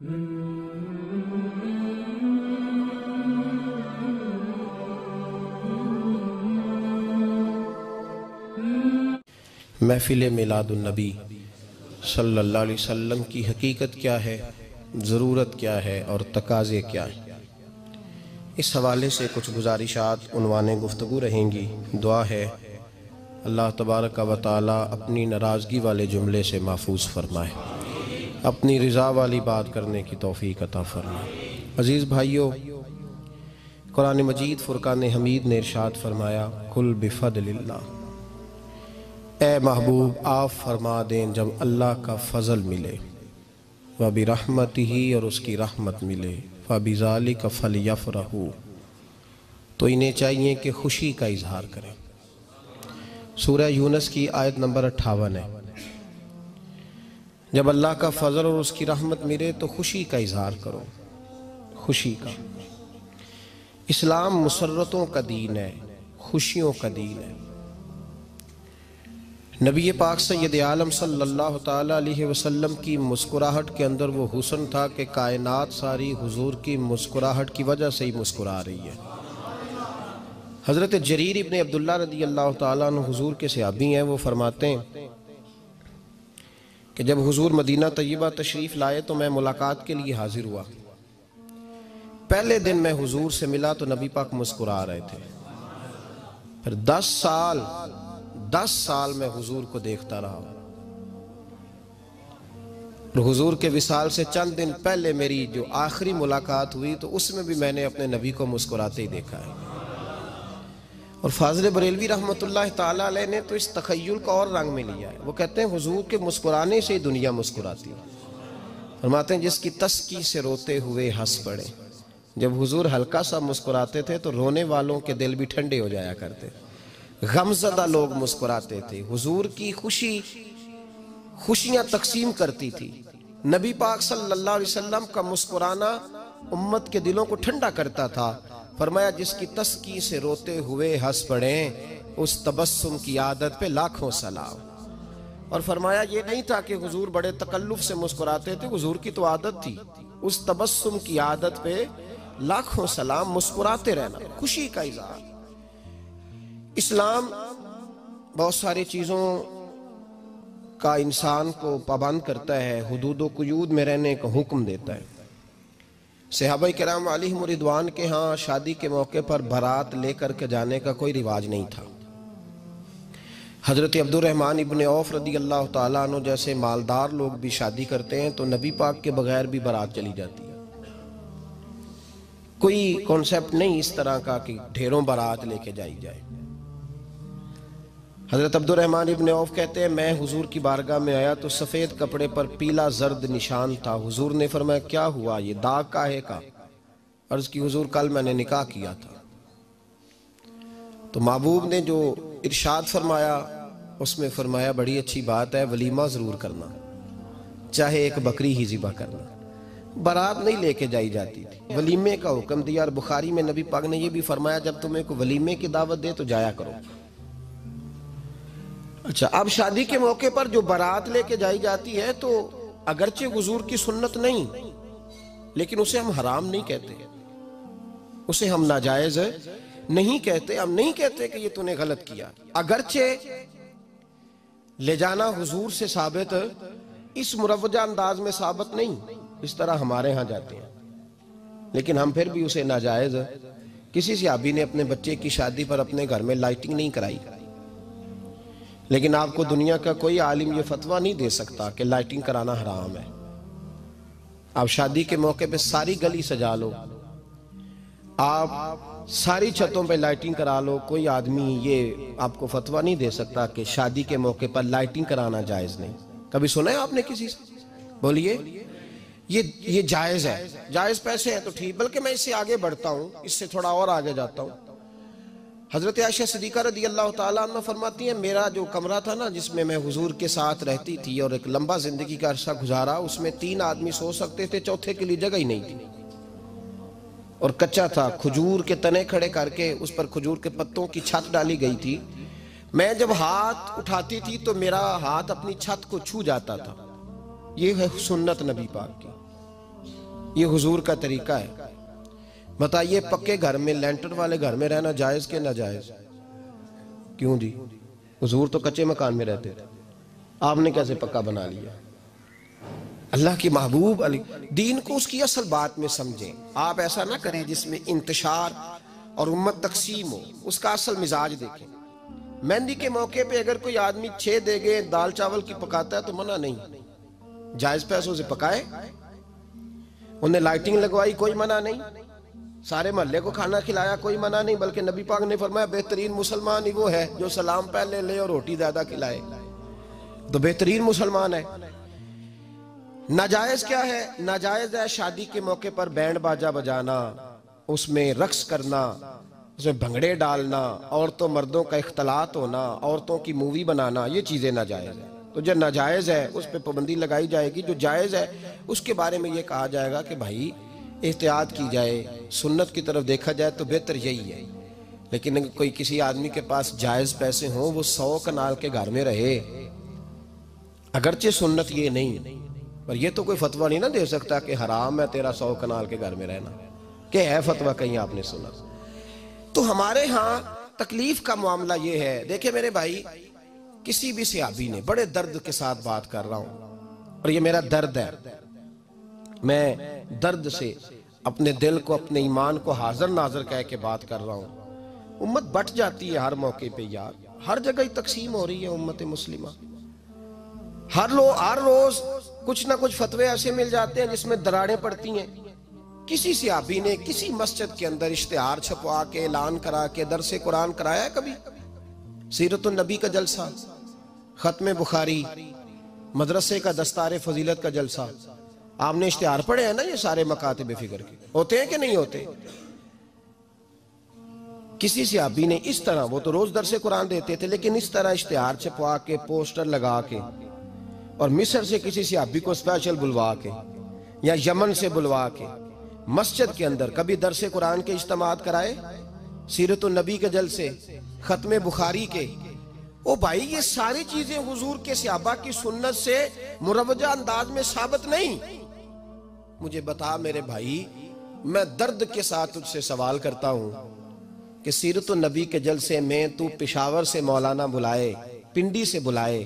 महफिल मिलादुन्नबी सल्लल्लाहु अलैहि वसल्लम की हकीकत क्या है, ज़रूरत क्या है और तकाज़े क्या हैं, इस हवाले से कुछ गुजारिशात उन्वाने गुफ्तगू रहेंगी। दुआ है अल्लाह तबारक व तआला अपनी नाराज़गी वाले जुमले से महफूज फरमाए, अपनी रज़ा वाली बात करने की तौफ़ीक अता फरमाए। अज़ीज़ भाइयों, कुरान मजीद फ़ुरक़ान हमीद ने इरशाद फरमाया, कुल बिफ़ज़लिल्लाह, ए महबूब आप फरमा दें जब अल्लाह का फ़ज़ल मिले, व बिरहमतिही और उसकी रहमत मिले, व बिज़ालिका फ़लयफ़रहू, तो इन्हें चाहिए कि खुशी का इजहार करें। सूरह यूनुस की आयत नंबर 58 है। जब अल्लाह का फ़ज़ल और उसकी रहमत मिले तो खुशी का इजहार करो, खुशी का। इस्लाम मुसर्रतों का दीन है, खुशियों का दीन है। नबी पाक सैयद आलम सल्लल्लाहु ताला अलैहि वसल्लम की मुस्कुराहट के अंदर वो हुस्न था कि कायनात सारी हुजूर की मुस्कुराहट की वजह से ही मुस्कुरा रही है। हज़रत जरीर इब्ने अब्दुल्ला रदी अल्लाह ताला अन्हु हुजूर के सहाबी हैं। वो फरमाते हैं कि जब हुजूर मदीना तय्यबा तशरीफ़ लाए तो मैं मुलाकात के लिए हाजिर हुआ। पहले दिन मैं हुजूर से मिला तो नबी पाक मुस्कुरा रहे थे। फिर 10 साल मैं हुजूर को देखता रहा और हुजूर के विसाल से चंद दिन पहले मेरी जो आखिरी मुलाकात हुई तो उसमें भी मैंने अपने नबी को मुस्कुराते ही देखा है। और फाज़िल बरेलवी रहमतुल्लाह ताला अलैह ने तो इस तख़य्युल का और रंग में लिया है। वो कहते हैं हुजूर के मुस्कुराने से ही दुनिया मुस्कुराती है। फरमाते हैं जिसकी तस्की से रोते हुए हंस पड़े। जब हुजूर हल्का सा मुस्कुराते थे तो रोने वालों के दिल भी ठंडे हो जाया करते, गमज़दा लोग मुस्कुराते थे। हुजूर की खुशियां तकसीम करती थी। नबी पाक सल्लल्लाहु अलैहि वसल्लम का मुस्कुराना उम्मत के दिलों को ठंडा करता था। फरमाया जिसकी तस्की से रोते हुए हंस पड़े उस तबस्सुम की आदत पे लाखों सलाम। और फरमाया ये नहीं था कि हुजूर बड़े तकल्लुफ से मुस्कुराते थे, हुजूर की तो आदत थी उस तबस्सुम की आदत पे लाखों सलाम, मुस्कुराते रहना, खुशी का इज़हार। इस्लाम बहुत सारी चीज़ों का इंसान को पाबंद करता है, हुदूद व कुयूद में रहने का हुक्म देता है। सहाबा किराम अलैहिम रिदवान के यहाँ शादी के मौके पर बारात लेकर के जाने का कोई रिवाज नहीं था। हज़रत अब्दुर्रहमान इब्ने औफ रदी अल्लाह ताला अन्हु जैसे मालदार लोग भी शादी करते हैं तो नबी पाक के बगैर भी बारात चली जाती है। कोई कॉन्सेप्ट नहीं इस तरह का कि ढेरों बारात लेके जाई जाए। हज़रत अब्दुर्रहमान इब्ने औफ कहते हैं मैं हुजूर की बारगाह में आया तो सफ़ेद कपड़े पर पीला जर्द निशान था। हुजूर ने फरमाया क्या हुआ, ये दाग काहे का? अर्ज़ की हुजूर कल मैंने निकाह किया था। तो महबूब ने जो इरशाद फरमाया उसमें फरमाया बड़ी अच्छी बात है, वलीमा ज़रूर करना, चाहे एक बकरी ही ज़िबा करना। बारात नहीं लेके जाई जाती थी, वलीमे का हुक्म दिया। और बुखारी में नबी पाक ने यह भी फरमाया जब तुम्हें को वलीमे की दावत दे तो जाया करो। अच्छा, अब शादी के मौके पर जो बारात लेके जाई जाती है तो अगरचे हुजूर की सुन्नत नहीं, लेकिन उसे हम हराम नहीं कहते, उसे हम नाजायज नहीं कहते। हम नहीं कहते कि ये तूने गलत किया। अगरचे ले जाना हुजूर से साबित, इस मुरव्वजा अंदाज में साबित नहीं, इस तरह हमारे यहाँ जाते हैं, लेकिन हम फिर भी उसे नाजायज। किसी सहाबी ने अपने बच्चे की शादी पर अपने घर में लाइटिंग नहीं कराई, लेकिन आपको दुनिया का कोई आलिम ये फतवा नहीं दे सकता कि लाइटिंग कराना हराम है। आप शादी के मौके पे सारी गली सजा लो, आप सारी छतों पे लाइटिंग करा लो, कोई आदमी ये आपको फतवा नहीं दे सकता कि शादी के मौके पर लाइटिंग कराना जायज नहीं। कभी सुना है आपने किसी से? बोलिए ये जायज है, जायज पैसे हैं तो ठीक। बल्कि मैं इससे आगे बढ़ता हूँ, इससे थोड़ा और आगे जाता हूँ। हज़रत आयशा सिद्दीक़ा रदी अल्लाह ताला अन्हा फरमाती हैं मेरा जो कमरा था ना जिसमें मैं हुजूर के साथ रहती थी और एक लंबा जिंदगी का अरसा गुजारा, उसमें 3 आदमी सो सकते थे, चौथे के लिए जगह ही नहीं थी और कच्चा था। खजूर के तने खड़े करके उस पर खजूर के पत्तों की छत डाली गई थी। मैं जब हाथ उठाती थी तो मेरा हाथ अपनी छत को छू जाता था। ये है सुन्नत नबी पाक की। ये हुजूर का तरीका है। बताइए पक्के घर में, लेंटर वाले घर में रहना जायज के नाजायज? क्यों जी, हुजूर तो कच्चे मकान में रहते थे, आपने कैसे पक्का बना लिया? अल्लाह की महबूब अली दीन को उसकी असल बात में समझें। आप ऐसा ना करें जिसमें इंतशार और उम्मत तकसीम हो, उसका असल मिजाज देखें। मेहंदी के मौके पे अगर कोई आदमी 6 देगे दाल चावल की पकाता है तो मना नहीं, जायज पैसों से पकाए। उन्हें लाइटिंग लगवाई, कोई मना नहीं। सारे मोहल्ले को खाना खिलाया, कोई मना नहीं। बल्कि नबी पाक ने फरमाया बेहतरीन मुसलमान ही वो है जो सलाम पहले ले और रोटी ज्यादा खिलाए, तो बेहतरीन मुसलमान है। नाजायज क्या है? नाजायज है शादी के मौके पर बैंड बाजा बजाना, उसमें रक्स करना, उसमें भंगड़े डालना, औरतों मर्दों का इख्तलात होना, औरतों की मूवी बनाना, ये चीजें नाजायज है। तो जो नाजायज है उस पर पाबंदी लगाई जाएगी, जो जायज है उसके बारे में ये कहा जाएगा कि भाई एहतियात की जाए, सुन्नत की तरफ देखा जाए तो बेहतर यही है। लेकिन अगर कोई किसी आदमी के पास जायज पैसे हों, वो 100 कनाल के घर में रहे, अगरचे सुन्नत ये नहीं, पर ये तो कोई फतवा नहीं ना दे सकता कि हराम है तेरा 100 कनाल के घर में रहना, क्या है फतवा कहीं आपने सुना? तो हमारे यहाँ तकलीफ का मामला ये है। देखे मेरे भाई, किसी भी सहाबी ने, बड़े दर्द के साथ बात कर रहा हूं और ये मेरा दर्द है, मैं दर्द से अपने दिल को, अपने ईमान को हाजिर नाजर कह के बात कर रहा हूं। उम्मत बट जाती है हर मौके पे यार, हर जगह ही तकसीम हो रही है उम्मत मुस्लिमा। हर रोज कुछ ना कुछ फतवे ऐसे मिल जाते हैं जिसमें दरारें पड़ती हैं। किसी सहाबी ने किसी मस्जिद के अंदर इश्तिहार छपवा के, ऐलान करा के दरसे कुरान कराया है कभी? सीरतुन नबी का जलसा, खत्म बुखारी, मदरसे का दस्तार फजीलत का जलसा, आपने इश्तिहार पढ़े हैं ना? ये सारे मकातिब फिक्र के होते हैं कि नहीं होते? किसी सहाबी ने इस तरह, वो तो रोज दरसे कुरान देते थे, लेकिन इस तरह इश्तिहार छपवा के, पोस्टर लगा के, और मिस्र से किसी सहाबी को स्पेशल बुलवा के या यमन से बुलवा के मस्जिद के अंदर कभी दरसे कुरान के इज्तिमात कराए, सीरतुन नबी के जलसे, खत्म बुखारी के? ओ भाई, ये सारी चीजें हुजूर के सहाबा की सुन्नत से मुरवजा अंदाज में साबित नहीं। मुझे बता मेरे भाई, मैं दर्द के साथ तुझसे सवाल करता हूं कि सीरतुन नबी के जलसे में तू पेशावर से मौलाना बुलाए, पिंडी से बुलाए,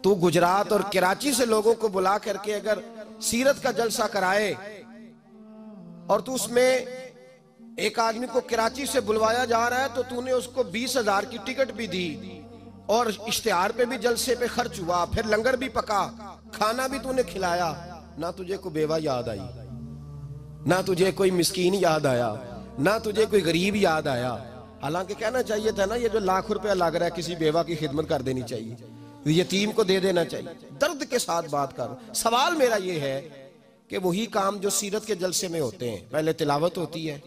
तू गुजरात और कराची से लोगों को बुला करके अगर सीरत का जलसा कराए और तू उसमें एक आदमी को कराची से बुलवाया जा रहा है तो तूने उसको 20,000 की टिकट भी दी और इश्तिहार पे भी जलसे पे खर्च हुआ, फिर लंगर भी पका, खाना भी तूने खिलाया, ना तुझे कोई बेवा याद आई, ना तुझे कोई मिस्कीन याद आया, ना तुझे कोई गरीब याद आया? हालांकि कहना चाहिए था ना, ये जो लाख रुपया लग रहा है किसी बेवा की खिदमत कर देनी चाहिए, यतीम को दे देना चाहिए। दर्द के साथ बात कर। सवाल मेरा ये है कि वही काम जो सीरत के जलसे में होते हैं, पहले तिलावत होती है,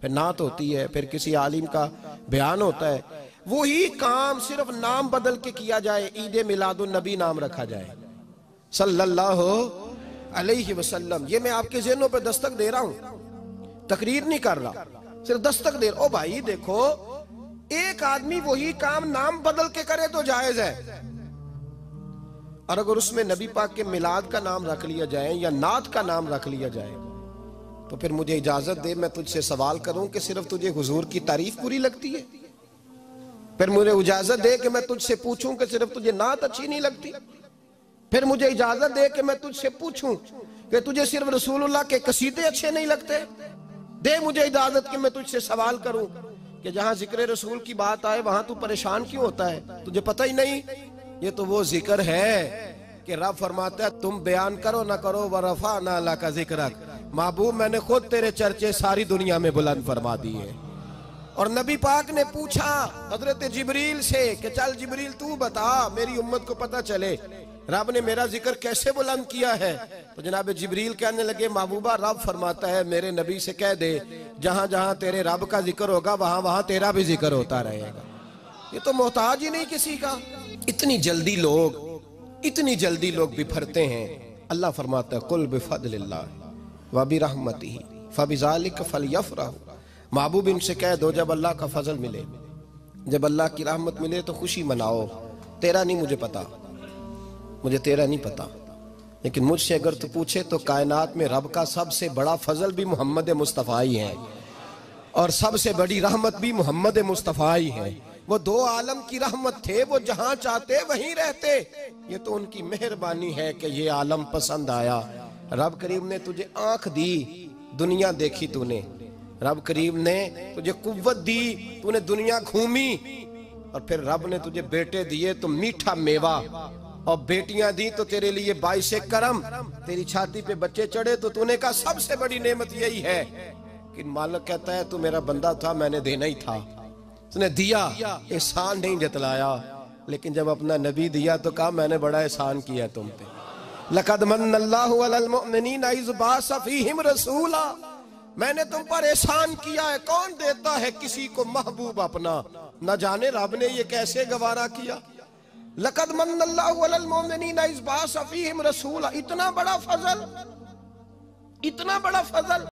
फिर नात होती है, फिर किसी आलिम का बयान होता है, वही काम सिर्फ नाम बदल के किया जाए, ईद मिलादुन नबी नाम रखा जाए सल्लल्लाहु अलैहि वसल्लम। ये मैं आपके ज़हनों पे दस्तक दे रहा हूं, तकरीर नहीं कर रहा, सिर्फ दस्तक दे रहा। ओ भाई देखो, एक आदमी वही काम नाम बदल के करे तो जायज है, और अगर उसमें नबी पाक के मिलाद का नाम रख लिया जाए या नात का नाम रख लिया जाए तो फिर मुझे इजाजत दे, मैं तुझसे सवाल करूं कि सिर्फ तुझे हुजूर की तारीफ पूरी लगती है? फिर मुझे इजाजत दे कि मैं तुझसे पूछूं कि सिर्फ तुझे नात अच्छी नहीं लगती? फिर मुझे इजाजत दे कि मैं तुझसे पूछूं कि तुझे सिर्फ रसूलुल्लाह के कसीदे अच्छे नहीं लगते? दे मुझे इजाजत कि मैं तुझसे सवाल करूं कि जहां जिक्र रसूल की बात आए वहां तू परेशान क्यों होता है? तुझे पता ही नहीं ये तो वो जिक्र है कि रब फरमाता है तुम बयान करो ना करो, व रफअना लका जिक्रक, महबूब मैंने खुद तेरे चर्चे सारी दुनिया में बुलंद फरमा दिए। और नबी पाक ने पूछा हजरत जिब्रील से कि चल जिब्रील तू बता, मेरी उम्मत को पता चले रब ने मेरा जिक्र कैसे बुलंद किया है। तो जनाब जिब्रील कहने लगे महबूबा रब फरमाता है मेरे नबी से कह दे जहां जहां तेरे रब का जिक्र होगा वहां वहां तेरा भी जिक्र होता रहेगा। ये तो मोहताज ही नहीं किसी का। इतनी जल्दी लोग बिफरते हैं। अल्लाह फरमाता है कुल बिफदलिल्लाह व बिरहमतिही फबिज़ालिका फलयफ़रहू, महबूब इनसे कह दो जब अल्लाह का फजल मिले, जब अल्लाह की रहमत मिले तो खुशी मनाओ। तेरा नहीं मुझे पता, मुझे तेरा नहीं पता, लेकिन मुझसे अगर तू पूछे तो कायनात में रब का सबसे बड़ा फजल भी मोहम्मद मुस्तफ़ा ही है और सबसे बड़ी रहमत भी मोहम्मद मुस्तफ़ा ही है। वो दो आलम की रहमत थे, वो जहां चाहते वहीं रहते। ये तो उनकी मेहरबानी है कि ये आलम पसंद आया। रब करीम ने तुझे आंख दी, दुनिया देखी तूने। रब करीम ने तुझे कुव्वत दी, तूने दुनिया घूमी। और फिर रब ने तुझे बेटे दिए तो मीठा मेवा, और बेटियां दी तो तेरे लिए बाइसे करम। तेरी छाती पे बच्चे चढ़े तो तूने कहा सबसे बड़ी नेमत यही है। कि मालिक कहता है तू मेरा बंदा था, मैंने देना ही था, तूने दिया, एहसान नहीं जतलाया। लेकिन जब अपना नबी दिया तो कहा मैंने बड़ा एहसान किया तुम पे। लक़द मन्नल्लाहु अलल मुअमिनीना इज़ बअस फ़ीहिम रसूला, मैंने तुम पर एहसान किया है। कौन देता है किसी को महबूब अपना? न जाने रब ने ये कैसे गवारा किया। लक़द मन्नल्लाहु अलल मुअमिनीना इज़ बअस फ़ीहिम रसूला, इतना बड़ा फजल, इतना बड़ा फजल।